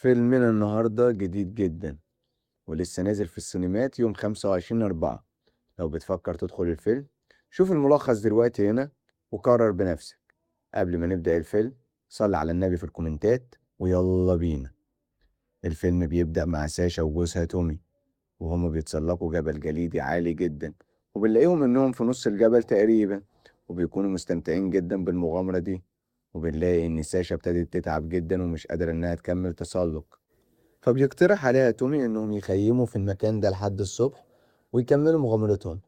فيلمنا النهاردة جديد جدًا، ولسه نازل في السينمات يوم 25/4. لو بتفكر تدخل الفيلم، شوف الملخص دلوقتي هنا وقرر بنفسك. قبل ما نبدأ الفيلم، صلّي على النبي في الكومنتات ويالّا بينا. الفيلم بيبدأ مع ساشا وجوزها تومي وهما بيتسلقوا جبل جليدي عالي جدًا، وبنلاقيهم إنهم في نُص الجبل تقريبًا، وبيكونوا مستمتعين جدًا بالمغامرة دي، وبنلاقي إن ساشا ابتدت تتعب جدًا ومش قادرة إنها تكمل تسلق. فبيقترح عليها تومي إنهم يخيموا في المكان ده لحد الصبح ويكملوا مغامرتهم.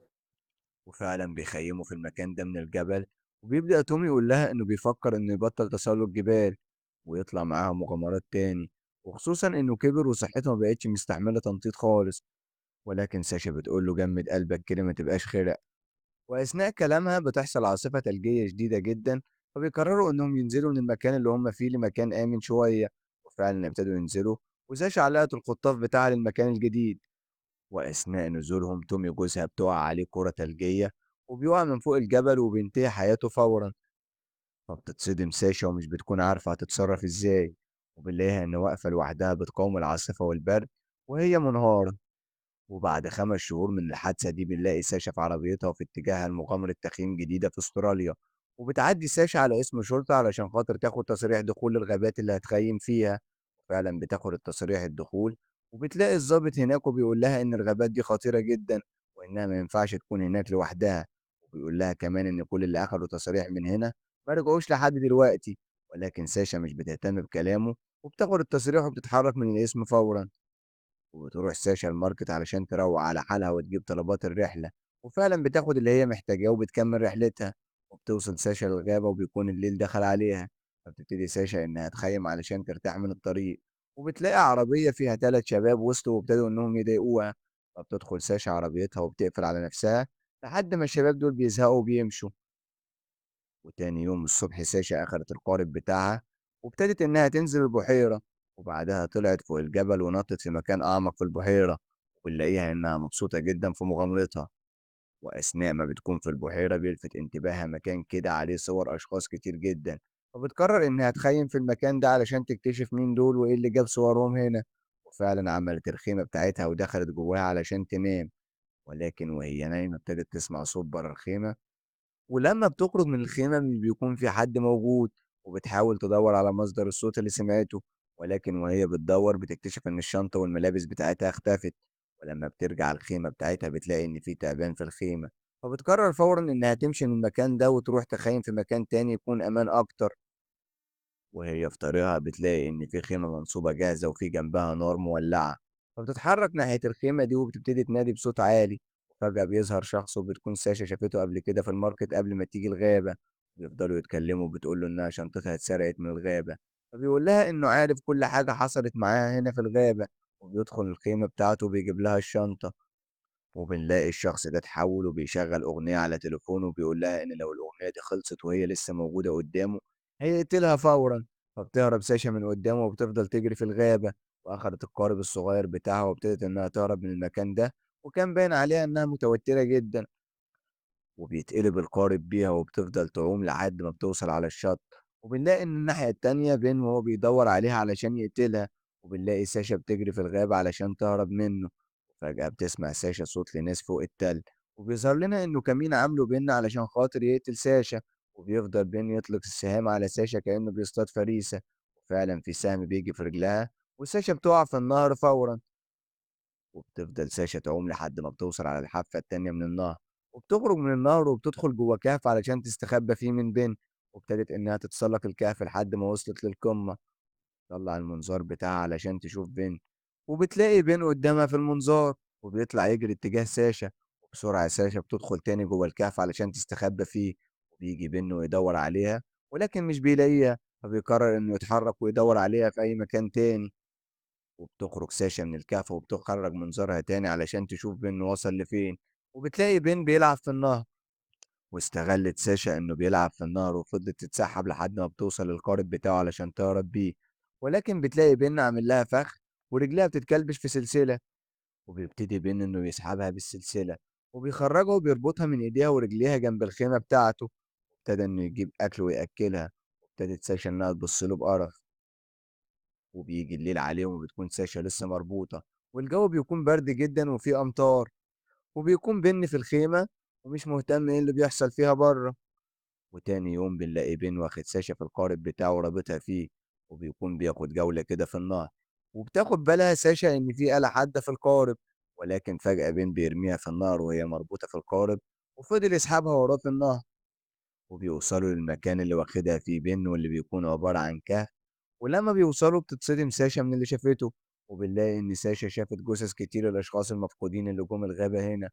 وفعلا بيخيموا في المكان ده من الجبل، وبيبدأ تومي يقول لها إنه بيفكر إنه يبطل تسلق جبال ويطلع معاها مغامرات تاني، وخصوصا إنه كبر وصحته ما بقتش مستحملة تنطيط خالص. ولكن ساشا بتقول له جمد قلبك كده ما تبقاش خرق. وأثناء كلامها بتحصل عاصفة ثلجية شديدة جدا، فبيقرروا إنهم ينزلوا من المكان اللي هم فيه لمكان آمن شوية. وفعلا ابتدوا ينزلوا، وساشا علقت الخطاف بتاعها للمكان الجديد. وأثناء نزولهم تومي جوزها بتقع عليه كرة ثلجية وبيقع من فوق الجبل وبينتهي حياته فورا. فبتتصدم ساشا ومش بتكون عارفة هتتصرف ازاي، وبنلاقيها إن واقفة لوحدها بتقاوم العاصفة والبرد وهي منهارة. وبعد 5 شهور من الحادثة دي بنلاقي ساشا في عربيتها وفي اتجاهها لمغامرة تخييم جديدة في استراليا. وبتعدي ساشا على اسم شرطة علشان خاطر تاخد تصريح دخول للغابات اللي هتخيم فيها. وفعلا بتاخد التصريح الدخول، وبتلاقي الضابط هناك وبيقول لها إن الغابات دي خطيرة جدا وإنها ما ينفعش تكون هناك لوحدها. وبيقول لها كمان إن كل اللي أخدوا تصريح من هنا ما رجعوش لحد دلوقتي. ولكن ساشا مش بتهتم بكلامه، وبتاخد التصريح وبتتحرك من الاسم فورا. وبتروح ساشا الماركت علشان تروّق على حالها وتجيب طلبات الرحلة، وفعلًا بتاخد اللي هي محتاجاه وبتكمّل رحلتها. وبتوصل ساشا للغابة وبيكون الليل دخل عليها، فبتبتدي ساشا إنها تخيّم علشان ترتاح من الطريق. وبتلاقي عربية فيها 3 شباب وصلوا وابتدوا إنهم يضايقوها، فبتدخل ساشا عربيتها وبتقفل على نفسها لحد ما الشباب دول بيزهقوا وبيمشوا. وتاني يوم الصبح ساشا أخدت القارب بتاعها وابتدت إنها تنزل البحيرة، وبعدها طلعت فوق الجبل ونطت في مكان أعمق في البحيرة. وبنلاقيها إنها مبسوطة جدا في مغامرتها. وأثناء ما بتكون في البحيرة بيلفت انتباهها مكان كده عليه صور أشخاص كتير جدا، فبتقرر إنها تخيم في المكان ده علشان تكتشف مين دول وإيه اللي جاب صورهم هنا. وفعلا عملت الخيمة بتاعتها ودخلت جواها علشان تنام. ولكن وهي نايمة ابتدت تسمع صوت بره الخيمة، ولمّا بتخرج من الخيمة مش بيكون في حد موجود، وبتحاول تدوّر على مصدر الصوت اللي سمعته. ولكن وهي بتدوّر بتكتشف إن الشنطة والملابس بتاعتها اختفت. ولمّا بترجع الخيمة بتاعتها بتلاقي إن في تعبان في الخيمة، فبتقرر فورًا إنها تمشي من المكان ده وتروح تخيم في مكان تاني يكون أمان أكتر. وهي في طريقها بتلاقي إن في خيمة منصوبة جاهزة وفي جنبها نار مولعة، فبتتحرك ناحية الخيمة دي وبتبتدي تنادي بصوت عالي. وفجأة بيظهر شخص وبتكون ساشا شافته قبل كده في الماركت قبل ما تيجي الغابة. بيفضلوا يتكلموا وبتقول له إنها شنطتها اتسرقت من الغابة، فبيقول لها إنه عارف كل حاجة حصلت معاها هنا في الغابة. وبيدخل الخيمة بتاعته وبيجيب لها الشنطة. وبنلاقي الشخص ده اتحول وبيشغل أغنية على تليفونه وبيقول لها إن لو الأغنية دي خلصت وهي لسه موجودة قدامه هيقتلها فورا. فبتهرب ساشا من قدامه وبتفضل تجري في الغابة، وأخدت القارب الصغير بتاعها وابتدت إنها تهرب من المكان ده. وكان باين عليها إنها متوترة جدا، وبيتقلب القارب بيها وبتفضل تعوم لحد ما بتوصل على الشط. وبنلاقي إن الناحية التانية بين وهو بيدور عليها علشان يقتلها. وبنلاقي ساشا بتجري في الغابة علشان تهرب منه. وفجأة بتسمع ساشا صوت لناس فوق التل، وبيظهر لنا إنه كمين عامله بين علشان خاطر يقتل ساشا. وبيفضل بين يطلق السهام على ساشا كأنه بيصطاد فريسة، وفعلا في سهم بيجي في رجلها وساشا بتقع في النهر فورا. وبتفضل ساشا تعوم لحد ما بتوصل على الحافة التانية من النهر، وبتخرج من النهر وبتدخل جوه كهف علشان تستخبى فيه من بين. وابتدت إنها تتسلق الكهف لحد ما وصلت للقمة. طلع المنظار بتاعها علشان تشوف بين، وبتلاقي بين قدامها في المنظار، وبيطلع يجري اتجاه ساشا. وبسرعة ساشا بتدخل تاني جوه الكهف علشان تستخبى فيه. وبيجي بين ويدور عليها ولكن مش بيلاقيها، فبيقرر إنه يتحرك ويدور عليها في أي مكان تاني. وبتخرج ساشا من الكهف وبتخرج منظارها تاني علشان تشوف بين وصل لفين. وبتلاقي بين بيلعب في النهر، واستغلت ساشا إنه بيلعب في النهر وفضلت تتسحب لحد ما بتوصل للقارب بتاعه علشان تهرب بيه. ولكن بتلاقي بين عامل لها فخ ورجلها بتتكلبش في سلسلة. وبيبتدي بين إنه يسحبها بالسلسلة وبيخرجها وبيربطها من إيديها ورجليها جنب الخيمة بتاعته. ابتدى إنه يجيب أكل ويأكلها، وابتدت ساشا إنها تبص له بقرف. وبيجي الليل عليهم وبتكون ساشا لسه مربوطة، والجو بيكون برد جدا وفيه أمطار، وبيكون بن في الخيمة ومش مهتم ايه اللي بيحصل فيها بره. وتاني يوم بنلاقي بين واخد ساشا في القارب بتاعه ورابطها فيه، وبيكون بياخد جولة كده في النهر، وبتاخد بالها ساشا إن في آلة حادة في القارب، ولكن فجأة بين بيرميها في النهر وهي مربوطة في القارب، وفضل يسحبها وراه في النهر. وبيوصلوا للمكان اللي واخدها فيه بين واللي بيكون عبارة عن كهف. ولما بيوصلوا بتتصدم ساشا من اللي شافته، وبنلاقي إن ساشا شافت جثث كتير الأشخاص المفقودين اللي جم الغابة هنا.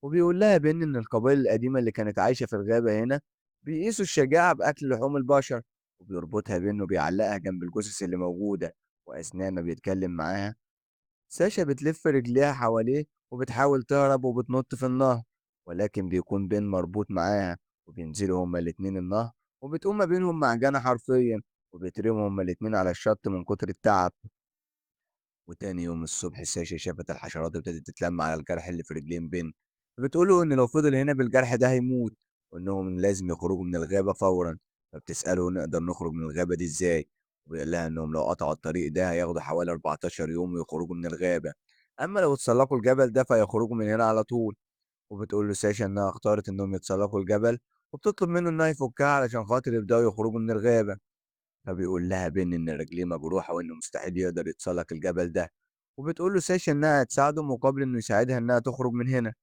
وبيقول لها بين إن القبائل القديمة اللي كانت عايشة في الغابة هنا بيقيسوا الشجاعة بأكل لحوم البشر، وبيربطها بإنه بيعلقها جنب الجثث اللي موجودة. وأثناء ما بيتكلم معاها ساشا بتلف رجليها حواليه وبتحاول تهرب وبتنط في النهر، ولكن بيكون بين مربوط معاها. وبينزلوا هما الاتنين النهر، وبتقوم ما بينهم معجنة حرفيا، وبيترموا هما الاتنين على الشط من كتر التعب. وتاني يوم الصبح ساشا شافت الحشرات ابتدت تتلم على الجرح اللي في رجلين بين، فبتقوله إن لو فضل هنا بالجرح ده هيموت، وإنهم لازم يخرجوا من الغابة فورا. فبتسأله نقدر نخرج من الغابة دي إزاي، وبيقول لها إنهم لو قطعوا الطريق ده هياخدوا حوالي 14 يوم ويخرجوا من الغابة، أما لو اتسلقوا الجبل ده فيخرجوا من هنا على طول. وبتقول له ساشا إنها اختارت إنهم يتسلقوا الجبل، وبتطلب منه إنها يفكها علشان خاطر يبدأوا يخرجوا من الغابة. فبيقول لها بين إن رجليه مجروحة وإنه مستحيل يقدر يتسلق الجبل ده، وبتقول له ساشا إنها هتساعده مقابل إنه يساعدها إنها تخرج من هنا.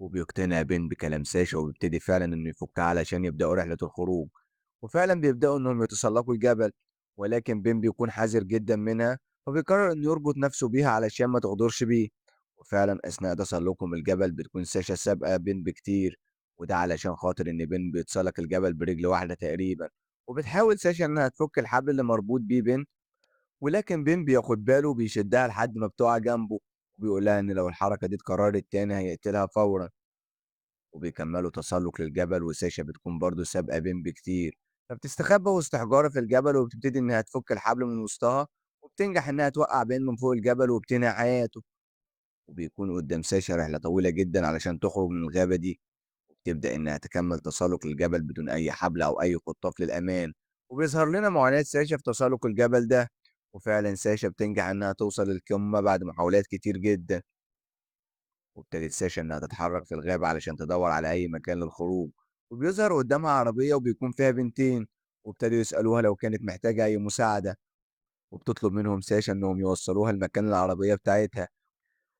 وبيقتنع بين بكلام ساشا وبيبتدي فعلا إنه يفكها علشان يبدأوا رحلة الخروج. وفعلا بيبدأوا إنهم يتسلقوا الجبل، ولكن بين بيكون حذر جدا منها، وبيقرر إنه يربط نفسه بيها علشان ما تغدرش بيه. وفعلا أثناء تسلقهم الجبل بتكون ساشا سابقة بين بكتير، وده علشان خاطر إن بين بيتسلق الجبل برجل واحدة تقريبا. وبتحاول ساشا إنها تفك الحبل اللي مربوط بيه بين، ولكن بين بياخد باله وبيشدها لحد ما بتقع جنبه، وبيقول لها إن لو الحركة دي اتكررت تاني هيقتلها فورا. وبيكملوا تسلق للجبل وساشا بتكون برضه سابقة بين بكتير، فبتستخبى وسط حجارة في الجبل وبتبتدي إنها تفك الحبل من وسطها، وبتنجح إنها توقع بين من فوق الجبل وبتنهي حياته. وبيكون قدام ساشا رحلة طويلة جدا علشان تخرج من الغابة دي، وبتبدأ إنها تكمل تسلق الجبل بدون أي حبل أو أي خطاف للأمان. وبيظهر لنا معاناة ساشا في تسلق الجبل ده، وفعلا ساشا بتنجح إنها توصل للقمة بعد محاولات كتير جدا. وابتدت ساشا إنها تتحرك في الغابة علشان تدور على أي مكان للخروج، وبيظهر قدامها عربية وبيكون فيها بنتين، وابتدوا يسألوها لو كانت محتاجة أي مساعدة، وبتطلب منهم ساشا إنهم يوصلوها لمكان العربية بتاعتها.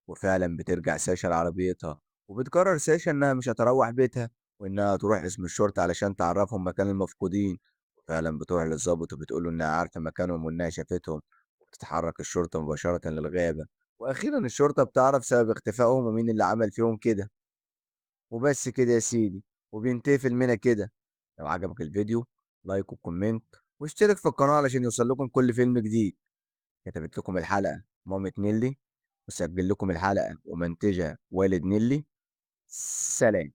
وفعلا بترجع ساشا لعربيتها، وبتقرر ساشا إنها مش هتروح بيتها، وإنها تروح اسم الشرطة علشان تعرفهم مكان المفقودين. وفعلا بتروح للظابط وبتقوله إنها عارفة مكانهم وإنها شافتهم، وبتتحرك الشرطة مباشرة للغابة. وأخيرا الشرطة بتعرف سبب اختفائهم ومين اللي عمل فيهم كده. وبس كده يا سيدي، وبينتهي فيلمنا كده. لو عجبك الفيديو لايك وكومنت واشترك في القناة علشان يوصل لكم كل فيلم جديد. كتبت لكم الحلقة مامة نيلي، وسجل لكم الحلقة ومنتجها والد نيلي. سلام.